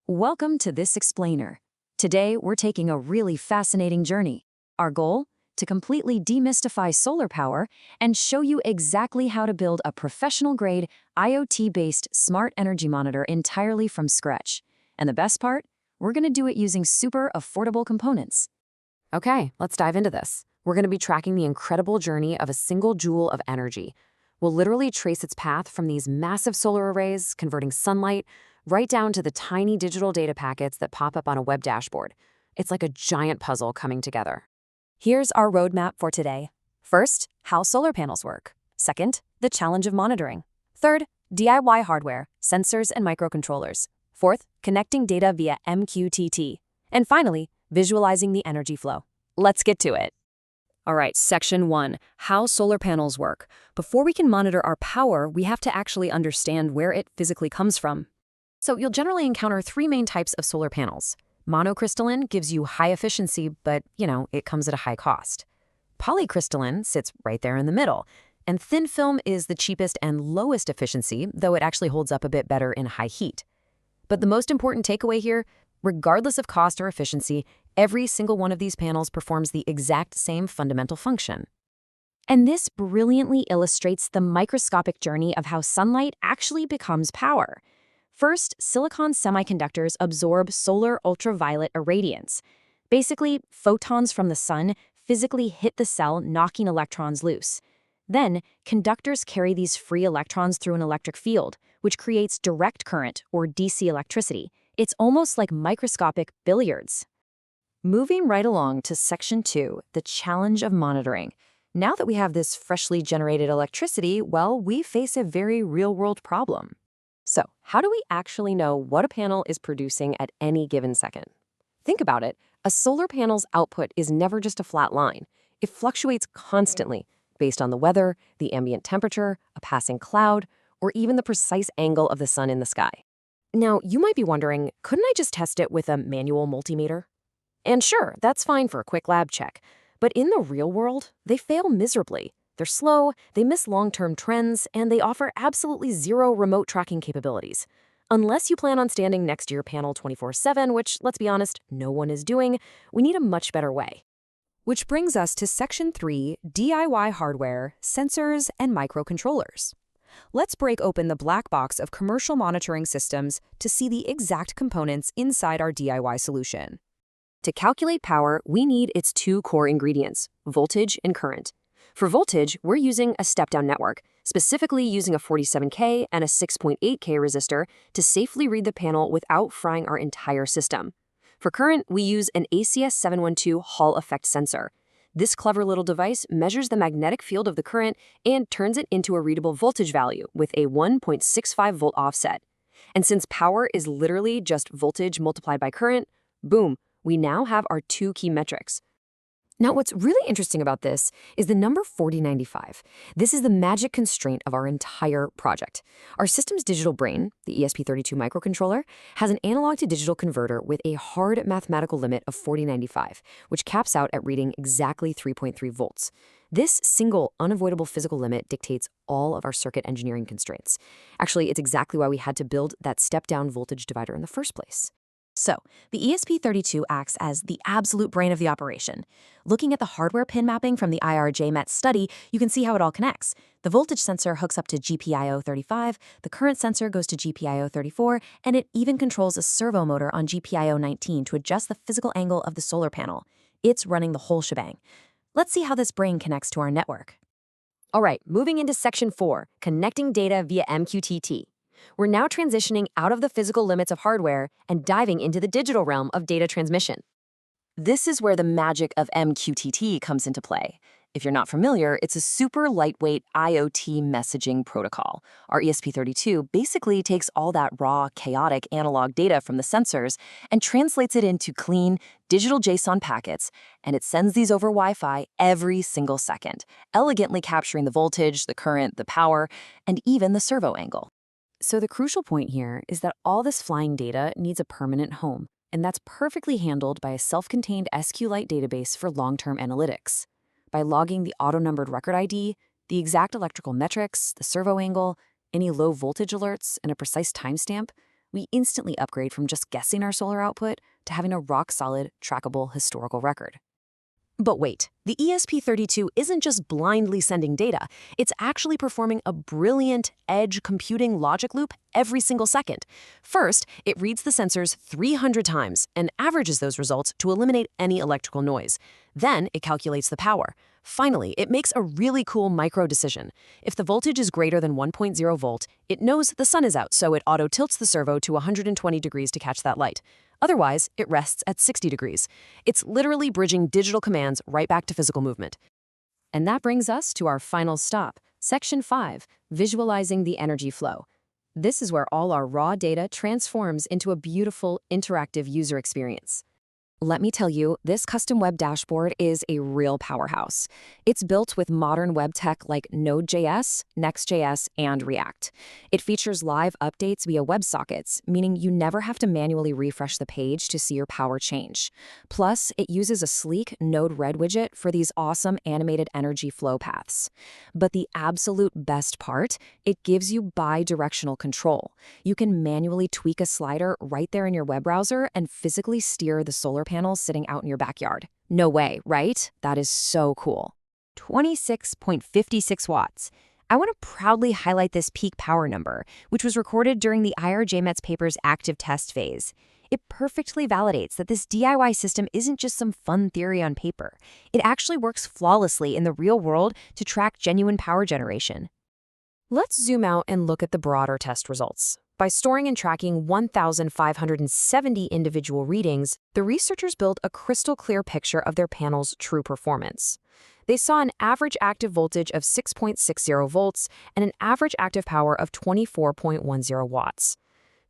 Welcome to this explainer. Today, we're taking a really fascinating journey. Our goal? To completely demystify solar power and show you exactly how to build a professional-grade, IoT-based smart energy monitor entirely from scratch. And the best part? We're going to do it using super affordable components. Okay, let's dive into this. We're going to be tracking the incredible journey of a single joule of energy. We'll literally trace its path from these massive solar arrays, converting sunlight, right down to the tiny digital data packets that pop up on a web dashboard. It's like a giant puzzle coming together. Here's our roadmap for today. First, how solar panels work. Second, the challenge of monitoring. Third, DIY hardware, sensors and microcontrollers. Fourth, connecting data via MQTT. And finally, visualizing the energy flow. Let's get to it. All right, section 1, how solar panels work. Before we can monitor our power, we have to actually understand where it physically comes from. So you'll generally encounter three main types of solar panels. Monocrystalline gives you high efficiency, but, it comes at a high cost. Polycrystalline sits right there in the middle. And thin film is the cheapest and lowest efficiency, though it actually holds up a bit better in high heat. But the most important takeaway here, regardless of cost or efficiency, every single one of these panels performs the exact same fundamental function. And this brilliantly illustrates the microscopic journey of how sunlight actually becomes power. First, silicon semiconductors absorb solar ultraviolet irradiance. Basically, photons from the sun physically hit the cell, knocking electrons loose. Then, conductors carry these free electrons through an electric field, which creates direct current, or DC electricity. It's almost like microscopic billiards. Moving right along to section 2, the challenge of monitoring. Now that we have this freshly generated electricity, well, we face a very real-world problem. So, how do we actually know what a panel is producing at any given second? Think about it. A solar panel's output is never just a flat line. It fluctuates constantly based on the weather, the ambient temperature, a passing cloud, or even the precise angle of the sun in the sky. Now, you might be wondering, couldn't I just test it with a manual multimeter? And sure, that's fine for a quick lab check. But in the real world, they fail miserably. They're slow, they miss long-term trends, and they offer absolutely zero remote tracking capabilities. Unless you plan on standing next to your panel 24/7, which, let's be honest, no one is doing, we need a much better way. Which brings us to section 3, DIY hardware, sensors, and microcontrollers. Let's break open the black box of commercial monitoring systems to see the exact components inside our DIY solution. To calculate power, we need its two core ingredients, voltage and current. For voltage, we're using a step-down network, specifically using a 47K and a 6.8K resistor to safely read the panel without frying our entire system. For current, we use an ACS712 Hall effect sensor. This clever little device measures the magnetic field of the current and turns it into a readable voltage value with a 1.65 volt offset. And since power is literally just voltage multiplied by current, boom, we now have our two key metrics. Now, what's really interesting about this is the number 4095. This is the magic constraint of our entire project. Our system's digital brain, the ESP32 microcontroller, has an analog to digital converter with a hard mathematical limit of 4095, which caps out at reading exactly 3.3 volts. This single, unavoidable physical limit dictates all of our circuit engineering constraints. Actually, it's exactly why we had to build that step-down voltage divider in the first place. So, the ESP32 acts as the absolute brain of the operation. Looking at the hardware pin mapping from the IRJ-MET study, you can see how it all connects. The voltage sensor hooks up to GPIO35, the current sensor goes to GPIO34, and it even controls a servo motor on GPIO19 to adjust the physical angle of the solar panel. It's running the whole shebang. Let's see how this brain connects to our network. All right, moving into section 4, connecting data via MQTT. We're now transitioning out of the physical limits of hardware and diving into the digital realm of data transmission. This is where the magic of MQTT comes into play. If you're not familiar, it's a super lightweight IoT messaging protocol. Our ESP32 basically takes all that raw, chaotic analog data from the sensors and translates it into clean, digital JSON packets, and it sends these over Wi-Fi every single second, elegantly capturing the voltage, the current, the power, and even the servo angle. So the crucial point here is that all this flying data needs a permanent home, and that's perfectly handled by a self-contained SQLite database for long-term analytics. By logging the auto-numbered record ID, the exact electrical metrics, the servo angle, any low voltage alerts, and a precise timestamp, we instantly upgrade from just guessing our solar output to having a rock-solid, trackable historical record. But wait, the ESP32 isn't just blindly sending data, it's actually performing a brilliant edge computing logic loop every single second. First, it reads the sensors 300 times and averages those results to eliminate any electrical noise. Then, it calculates the power. Finally, it makes a really cool micro decision. If the voltage is greater than 1.0 volt, it knows the sun is out, so it auto-tilts the servo to 120 degrees to catch that light. Otherwise, it rests at 60 degrees. It's literally bridging digital commands right back to physical movement. And that brings us to our final stop, Section 5, Visualizing the Energy Flow. This is where all our raw data transforms into a beautiful, interactive user experience. Let me tell you, this custom web dashboard is a real powerhouse. It's built with modern web tech like Node.js, Next.js, and React. It features live updates via WebSockets, meaning you never have to manually refresh the page to see your power change. Plus, it uses a sleek Node-RED widget for these awesome animated energy flow paths. But the absolute best part, it gives you bi-directional control. You can manually tweak a slider right there in your web browser and physically steer the solar panels sitting out in your backyard. No way, right? That is so cool. 26.56 watts. I want to proudly highlight this peak power number, which was recorded during the IRJMET's paper's active test phase. It perfectly validates that this DIY system isn't just some fun theory on paper. It actually works flawlessly in the real world to track genuine power generation. Let's zoom out and look at the broader test results. By storing and tracking 1,570 individual readings, the researchers built a crystal-clear picture of their panel's true performance. They saw an average active voltage of 6.60 volts and an average active power of 24.10 watts.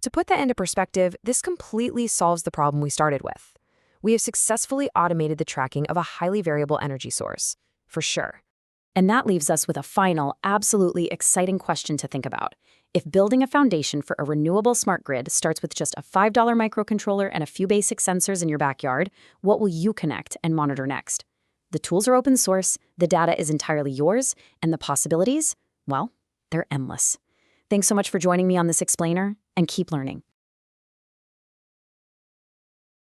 To put that into perspective, this completely solves the problem we started with. We have successfully automated the tracking of a highly variable energy source, for sure. And that leaves us with a final, absolutely exciting question to think about. If building a foundation for a renewable smart grid starts with just a $5 microcontroller and a few basic sensors in your backyard, what will you connect and monitor next? The tools are open source, the data is entirely yours, and the possibilities, well, they're endless. Thanks so much for joining me on this explainer, and keep learning.